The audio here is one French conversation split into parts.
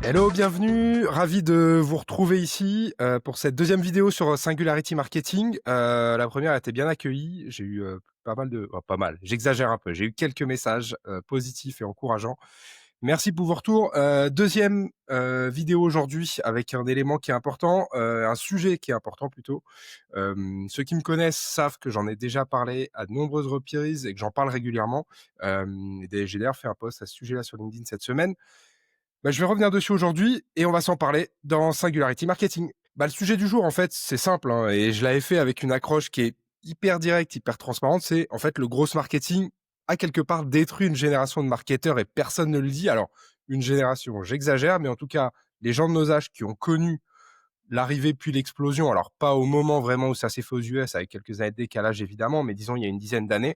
Hello, bienvenue, ravi de vous retrouver ici pour cette deuxième vidéo sur Singularity Marketing. La première a été bien accueillie, j'ai eu pas mal de... oh, pas mal, j'exagère un peu, j'ai eu quelques messages positifs et encourageants. Merci pour vos retours. Deuxième vidéo aujourd'hui avec un élément qui est important, un sujet qui est important plutôt. Ceux qui me connaissent savent que j'en ai déjà parlé à de nombreuses reprises et que j'en parle régulièrement. J'ai d'ailleurs fait un post à ce sujet-là sur LinkedIn cette semaine. Je vais revenir dessus aujourd'hui et on va s'en parler dans Singularity Marketing. Le sujet du jour, en fait, c'est simple, hein, et je l'avais fait avec une accroche qui est hyper directe, hyper transparente. C'est en fait le gros marketing a quelque part détruit une génération de marketeurs et personne ne le dit. Alors, une génération, j'exagère, mais en tout cas, les gens de nos âges qui ont connu l'arrivée puis l'explosion, alors pas au moment vraiment où ça s'est fait aux US, avec quelques années de décalage évidemment, mais disons il y a une dizaine d'années,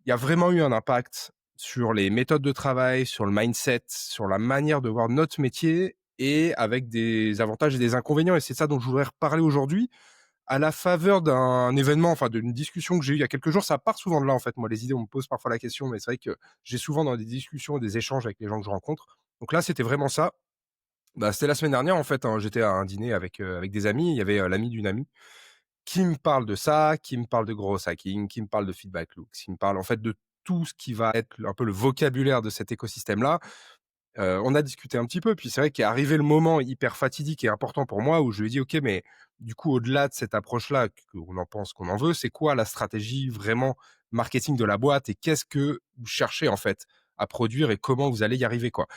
il y a vraiment eu un impact sur les méthodes de travail, sur le mindset, sur la manière de voir notre métier et avec des avantages et des inconvénients. Et c'est ça dont je voudrais reparler aujourd'hui à la faveur d'un événement, enfin d'une discussion que j'ai eue il y a quelques jours. Ça part souvent de là, en fait. Moi, les idées, on me pose parfois la question, mais c'est vrai que j'ai souvent dans des discussions, des échanges avec les gens que je rencontre. Donc là, c'était vraiment ça. C'était la semaine dernière, en fait, hein, j'étais à un dîner avec des amis. Il y avait l'ami d'une amie qui me parle de ça, qui me parle de growth hacking, qui me parle de feedback loops, qui me parle en fait de tout ce qui va être un peu le vocabulaire de cet écosystème-là. On a discuté un petit peu, puis c'est vrai qu'est arrivé le moment hyper fatidique et important pour moi où je lui ai dit: «OK, mais du coup, au-delà de cette approche-là, qu'on en pense qu'on en veut, c'est quoi la stratégie vraiment marketing de la boîte et qu'est-ce que vous cherchez en fait à produire et comment vous allez y arriver, quoi?»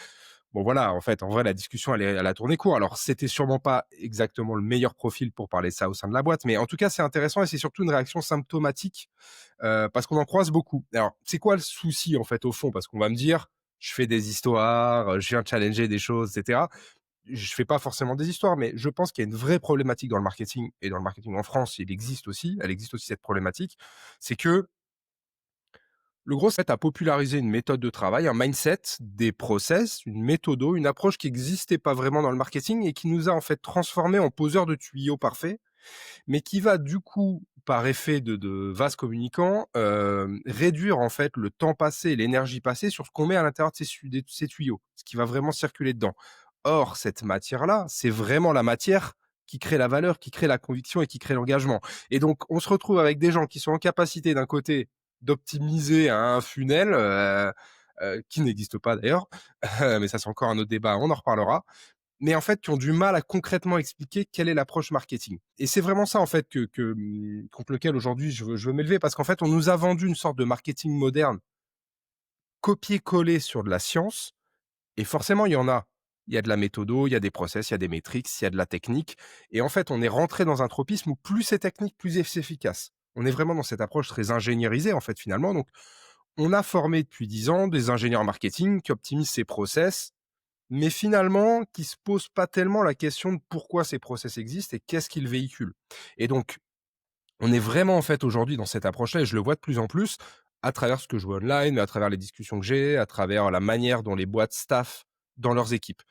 Bon voilà, en fait, en vrai, la discussion, elle a tourné court. Alors, c'était sûrement pas exactement le meilleur profil pour parler de ça au sein de la boîte, mais en tout cas, c'est intéressant et c'est surtout une réaction symptomatique, parce qu'on en croise beaucoup. Alors, c'est quoi le souci, en fait, au fond? Parce qu'on va me dire: «Je fais des histoires, je viens challenger des choses et cetera». Je fais pas forcément des histoires, mais je pense qu'il y a une vraie problématique dans le marketing et dans le marketing en France, elle existe aussi cette problématique. C'est que le gros, c'est à populariser une méthode de travail, un mindset, des process, une méthodo, une approche qui n'existait pas vraiment dans le marketing et qui nous a en fait transformés en poseurs de tuyaux parfaits, mais qui va du coup, par effet de vase communicant, réduire en fait le temps passé et l'énergie passée sur ce qu'on met à l'intérieur de ces tuyaux, ce qui va vraiment circuler dedans. Or, cette matière-là, c'est vraiment la matière qui crée la valeur, qui crée la conviction et qui crée l'engagement. Et donc, on se retrouve avec des gens qui sont en capacité, d'un côté, d'optimiser un funnel, qui n'existe pas d'ailleurs, mais ça c'est encore un autre débat, on en reparlera, mais en fait qui ont du mal à concrètement expliquer quelle est l'approche marketing. Et c'est vraiment ça en fait contre lequel aujourd'hui je veux m'élever, parce qu'en fait on nous a vendu une sorte de marketing moderne, copier-coller sur de la science, et forcément il y en a. Il y a de la méthodo, il y a des process, il y a des métriques, il y a de la technique, et en fait on est rentré dans un tropisme où plus c'est technique, plus c'est efficace. On est vraiment dans cette approche très ingénierisée en fait finalement, donc on a formé depuis 10 ans des ingénieurs marketing qui optimisent ces process, mais finalement qui se posent pas tellement la question de pourquoi ces process existent et qu'est-ce qu'ils véhiculent. Et donc, on est vraiment en fait aujourd'hui dans cette approche-là, et je le vois de plus en plus à travers ce que je vois online, mais à travers les discussions que j'ai, à travers la manière dont les boîtes staffent dans leurs équipes.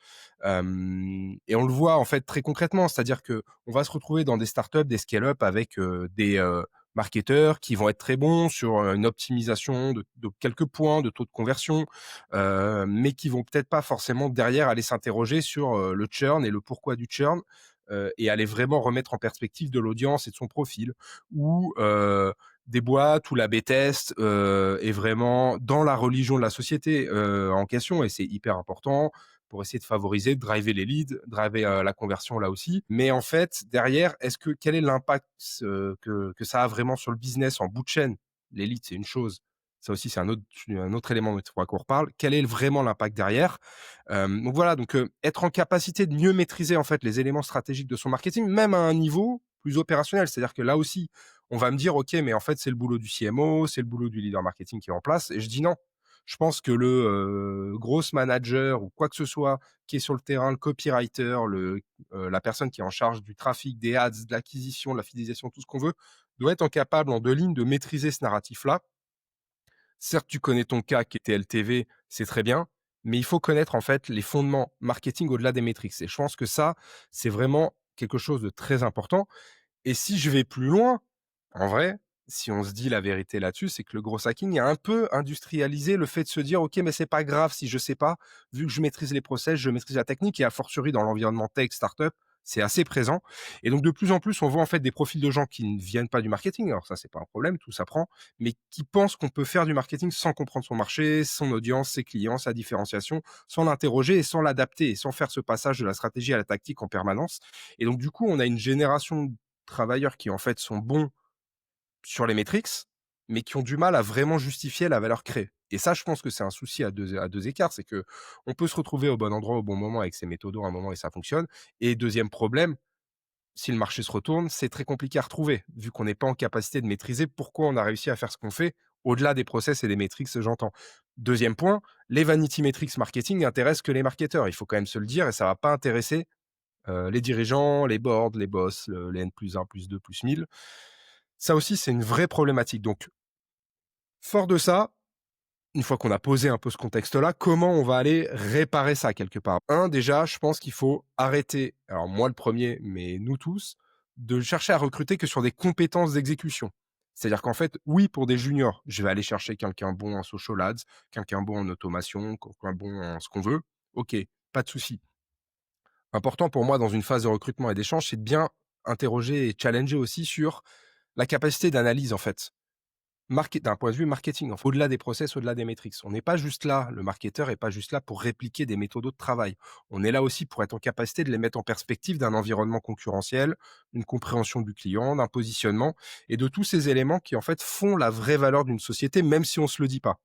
Et on le voit en fait très concrètement, c'est-à-dire que on va se retrouver dans des startups, des scale-up avec des marketeurs qui vont être très bons sur une optimisation de quelques points de taux de conversion, mais qui vont peut-être pas forcément derrière aller s'interroger sur le churn et le pourquoi du churn, et aller vraiment remettre en perspective de l'audience et de son profil, ou des boîtes où la B-test est vraiment dans la religion de la société en question, et c'est hyper important pour essayer de favoriser, de driver les leads, driver la conversion là aussi. Mais en fait, derrière, quel est l'impact que ça a vraiment sur le business en bout de chaîne? Les leads, c'est une chose. Ça aussi, c'est un autre élément dont il faudra qu'on reparle. Quel est vraiment l'impact derrière? Donc voilà, donc être en capacité de mieux maîtriser en fait les éléments stratégiques de son marketing, même à un niveau plus opérationnel. C'est-à-dire que là aussi, on va me dire: «OK, mais en fait, c'est le boulot du CMO, c'est le boulot du leader marketing qui est en place», et je dis: «Non». Je pense que le gros manager ou quoi que ce soit qui est sur le terrain, le copywriter, la personne qui est en charge du trafic, des ads, de l'acquisition, de la fidélisation, tout ce qu'on veut, doit être capable en 2 lignes de maîtriser ce narratif-là. Certes, tu connais ton cas qui était LTV, c'est très bien, mais il faut connaître en fait les fondements marketing au-delà des métriques. Et je pense que ça, c'est vraiment quelque chose de très important. Et si je vais plus loin, en vrai, si on se dit la vérité là-dessus, c'est que le gros hacking a un peu industrialisé le fait de se dire: «OK, mais c'est pas grave si je sais pas, vu que je maîtrise les process, je maîtrise la technique» et a fortiori dans l'environnement tech, startup, c'est assez présent et donc de plus en plus, on voit en fait des profils de gens qui ne viennent pas du marketing. Alors ça, c'est pas un problème, tout s'apprend, mais qui pensent qu'on peut faire du marketing sans comprendre son marché, son audience, ses clients, sa différenciation, sans l'interroger et sans l'adapter et sans faire ce passage de la stratégie à la tactique en permanence et donc du coup, on a une génération de travailleurs qui en fait sont bons sur les métriques, mais qui ont du mal à vraiment justifier la valeur créée. Et ça, je pense que c'est un souci à 2 écarts, c'est que on peut se retrouver au bon endroit au bon moment avec ces méthodos à un moment et ça fonctionne. Et deuxième problème, si le marché se retourne, c'est très compliqué à retrouver, vu qu'on n'est pas en capacité de maîtriser pourquoi on a réussi à faire ce qu'on fait, au-delà des process et des métriques, j'entends. Deuxième point, les vanity metrics marketing intéressent que les marketeurs. Il faut quand même se le dire et ça va pas intéresser, les dirigeants, les boards, les boss, les N+1, +2, +1000. Ça aussi, c'est une vraie problématique. Donc, fort de ça, une fois qu'on a posé un peu ce contexte-là, comment on va aller réparer ça quelque part? Déjà, je pense qu'il faut arrêter, alors moi le premier, mais nous tous, de chercher à recruter que sur des compétences d'exécution. C'est-à-dire qu'en fait, oui, pour des juniors, je vais aller chercher quelqu'un bon en social ads, quelqu'un bon en automation, quelqu'un bon en ce qu'on veut. OK, pas de souci. Important pour moi dans une phase de recrutement et d'échange, c'est de bien interroger et challenger aussi sur la capacité d'analyse en fait. D'un point de vue marketing, en fait, au-delà des process, au-delà des métriques. On n'est pas juste là, le marketeur est pas juste là pour répliquer des méthodos de travail. On est là aussi pour être en capacité de les mettre en perspective d'un environnement concurrentiel, d'une compréhension du client, d'un positionnement et de tous ces éléments qui, en fait, font la vraie valeur d'une société, même si on se le dit pas.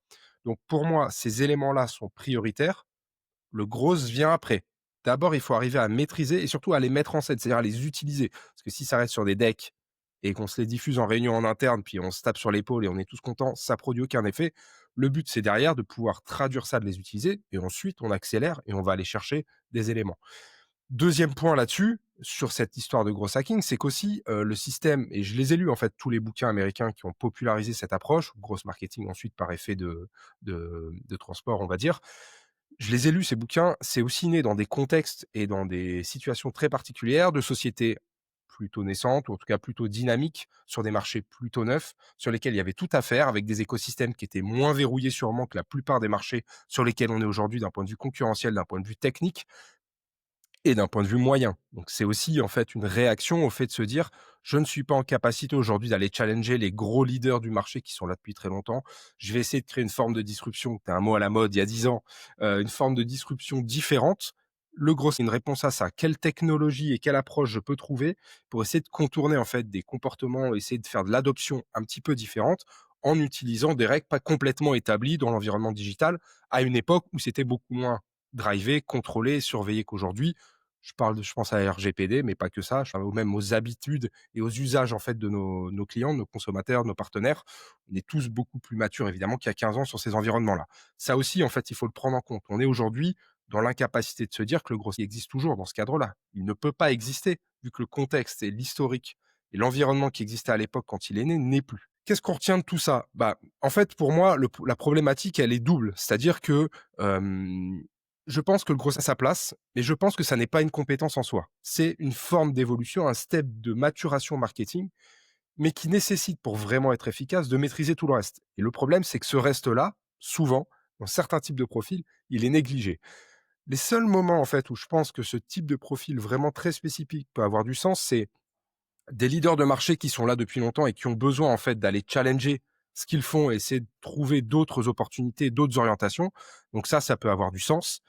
Donc, pour moi, ces éléments-là sont prioritaires. Le gros vient après. D'abord, il faut arriver à maîtriser et surtout à les mettre en scène, c'est-à-dire à les utiliser. Parce que si ça reste sur des decks et qu'on se les diffuse en réunion en interne, puis on se tape sur l'épaule et on est tous contents, ça produit aucun effet. Le but, c'est derrière de pouvoir traduire ça, de les utiliser, et ensuite on accélère et on va aller chercher des éléments. Deuxième point là-dessus, sur cette histoire de gros hacking, c'est qu'aussi le système, et je les ai lus en fait tous les bouquins américains qui ont popularisé cette approche, grosse marketing ensuite par effet de transport, on va dire, je les ai lus ces bouquins, c'est aussi né dans des contextes et dans des situations très particulières de sociétés plutôt naissantes ou en tout cas plutôt dynamiques, sur des marchés plutôt neufs, sur lesquels il y avait tout à faire, avec des écosystèmes qui étaient moins verrouillés sûrement que la plupart des marchés sur lesquels on est aujourd'hui d'un point de vue concurrentiel, d'un point de vue technique et d'un point de vue moyen. Donc c'est aussi en fait une réaction au fait de se dire: «Je ne suis pas en capacité aujourd'hui d'aller challenger les gros leaders du marché qui sont là depuis très longtemps. Je vais essayer de créer une forme de disruption», c'était un mot à la mode il y a 10 ans, une forme de disruption différente. Le gros, c'est une réponse à ça. Quelle technologie et quelle approche je peux trouver pour essayer de contourner en fait des comportements, essayer de faire de l'adoption un petit peu différente, en utilisant des règles pas complètement établies dans l'environnement digital, à une époque où c'était beaucoup moins drivé, contrôlé, surveillé qu'aujourd'hui. Je pense à RGPD, mais pas que ça. Je parle même aux habitudes et aux usages en fait de nos clients, de nos consommateurs, de nos partenaires. On est tous beaucoup plus matures évidemment qu'il y a 15 ans sur ces environnements-là. Ça aussi, en fait, il faut le prendre en compte. On est aujourd'hui dans l'incapacité de se dire que le grossier existe toujours dans ce cadre-là. Il ne peut pas exister vu que le contexte et l'historique et l'environnement qui existait à l'époque quand il est né n'est plus. Qu'est-ce qu'on retient de tout ça? Bah, en fait, pour moi, la problématique, elle est double. C'est-à-dire que je pense que le gros a sa place, mais je pense que ça n'est pas une compétence en soi. C'est une forme d'évolution, un step de maturation marketing, mais qui nécessite, pour vraiment être efficace, de maîtriser tout le reste. Et le problème, c'est que ce reste-là, souvent, dans certains types de profils, il est négligé. Les seuls moments, en fait, où je pense que ce type de profil vraiment très spécifique peut avoir du sens, c'est des leaders de marché qui sont là depuis longtemps et qui ont besoin en fait d'aller challenger ce qu'ils font et essayer de trouver d'autres opportunités, d'autres orientations. Donc ça peut avoir du sens.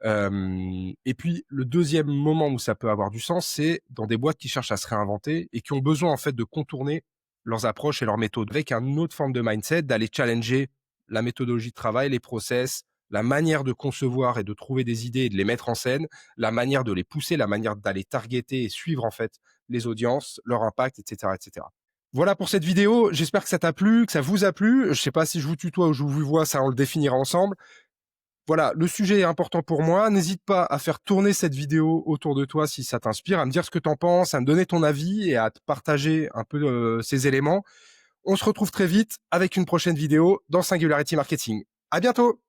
Et puis le deuxième moment où ça peut avoir du sens, c'est dans des boîtes qui cherchent à se réinventer et qui ont besoin en fait de contourner leurs approches et leurs méthodes avec une autre forme de mindset, d'aller challenger la méthodologie de travail, les process, la manière de concevoir et de trouver des idées et de les mettre en scène, la manière de les pousser, la manière d'aller targeter et suivre en fait les audiences, leur impact, etc., etc. Voilà pour cette vidéo. J'espère que ça t'a plu, que ça vous a plu. Je sais pas si je vous tutoie ou je vous vois, ça on le définira ensemble. Voilà, le sujet est important pour moi. N'hésite pas à faire tourner cette vidéo autour de toi si ça t'inspire, à me dire ce que t'en penses, à me donner ton avis et à te partager un peu ces éléments. On se retrouve très vite avec une prochaine vidéo dans Singularity Marketing. À bientôt!